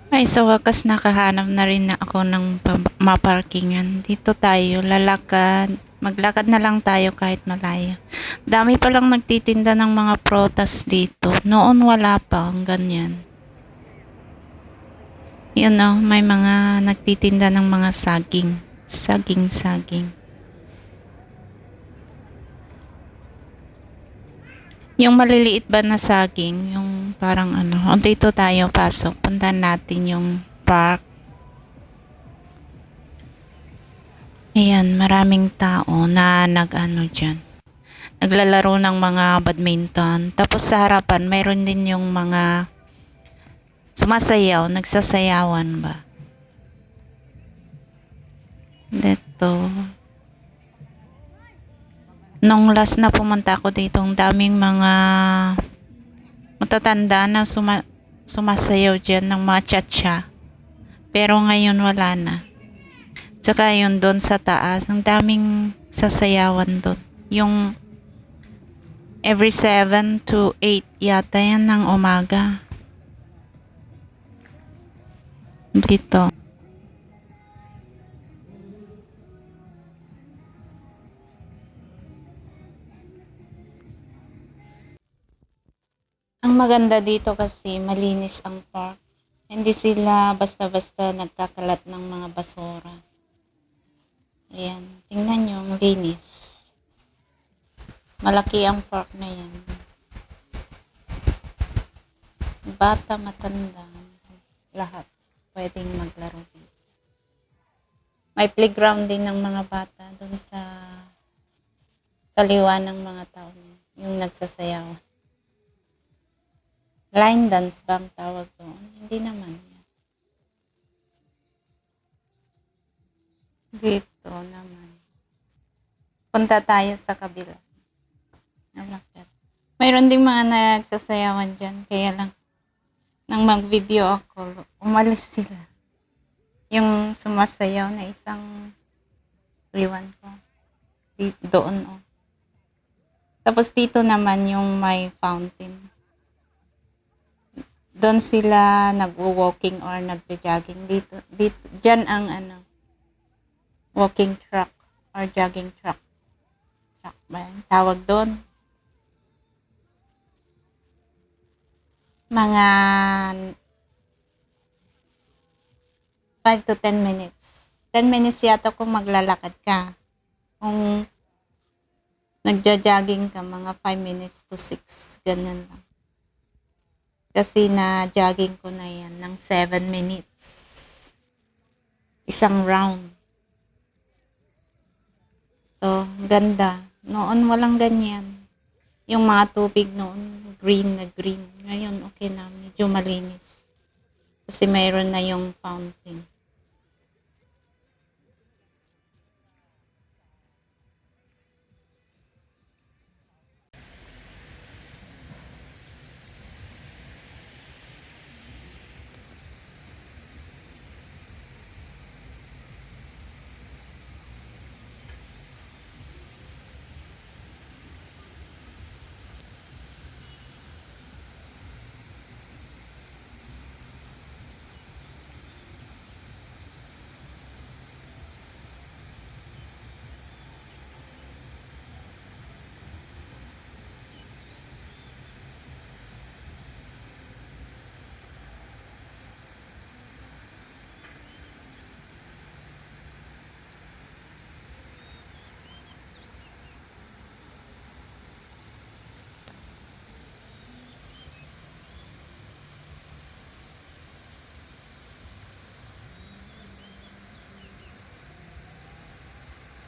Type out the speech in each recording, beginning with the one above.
Ay, sa wakas nakahanap na rin na ako ng maparkingan. Dito tayo, lalakad. Maglakad na lang tayo kahit malayo. Dami palang nagtitinda ng mga protas dito. Noon wala pa, ang ganyan. Yun o, may mga nagtitinda ng mga saging. Saging. Yung maliliit ba na saging, yung parang ano, o dito tayo pasok, puntahan natin yung park. Ayan, maraming tao na nag-ano dyan. Naglalaro ng mga badminton. Tapos sa harapan, mayroon din yung mga sumasayaw, nagsasayawan ba. Dito. Nung last na pumunta ako dito, ang daming mga matatanda na sumasayaw dyan ng mga cha-cha. Pero ngayon wala na. Tsaka yun doon sa taas, ang daming sasayawan doon. Yung every 7 to 8 yata yan ng umaga. Dito. Ang maganda dito kasi malinis ang park. Hindi sila basta-basta nagkakalat ng mga basura. Ayan, tingnan nyo, ang linis. Malaki ang park na yan. Bata, matanda, lahat pwedeng maglaro dito. May playground din ng mga bata doon sa kaliwa ng mga tao, yung nagsasayaw. Line dance bang tawag doon? Hindi naman. Dito naman. Punta tayo sa kabila. Mayroon ding mga nagsasayawan dyan. Kaya lang, nang mag-video ako, umalis sila. Yung sumasayaw na isang liwan ko. Doon, oh. Tapos dito naman yung may fountain. Doon sila nagwo-walking or nagjo-jogging. Dito, dyan ang ano, walking track or jogging track. Track ba yan? Tawag doon. Mga 5 to 10 minutes. 10 minutes yata kung maglalakad ka. Kung nagja-jogging ka, mga 5 minutes to 6. Ganun lang. Kasi na-jogging ko na yan ng 7 minutes. Isang round. To, ganda. Noon walang ganyan. Yung mga tubig noon, green na green. Ngayon, okay na. Medyo malinis. Kasi mayroon na yung fountain.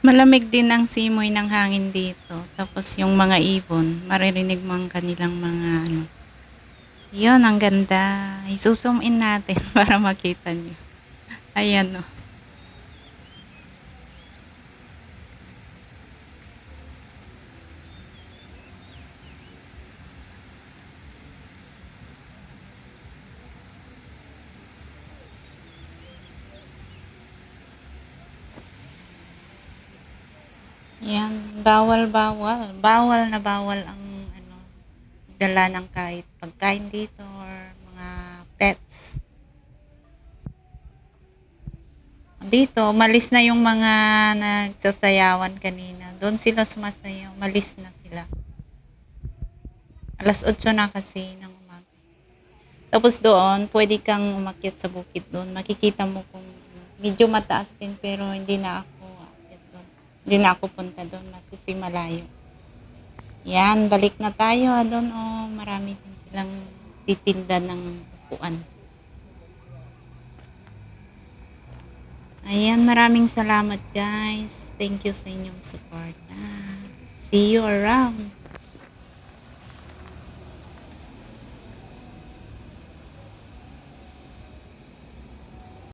Malamig din ang simoy ng hangin dito. Tapos yung mga ibon, maririnig mo ang kanilang mga ano. Yun, ang ganda. I-zoom in natin para makita nyo. Ayan o. Yan, bawal. Bawal na bawal ang ano, dala ng kahit pagkain dito or mga pets. Dito, umalis na yung mga nagsasayawan kanina. Doon sila sumasayaw. Umalis na sila. 8:00 na kasi ng umaga. Tapos doon, pwede kang umakyat sa bukid doon. Makikita mo kung medyo mataas din pero hindi na ako aakyat doon. Hindi na ako punta doon kasi malayo. Yan, balik na tayo. Doon, oh, marami din silang titinda ng upuan. Ayan, maraming salamat guys. Thank you sa inyong support. See you around.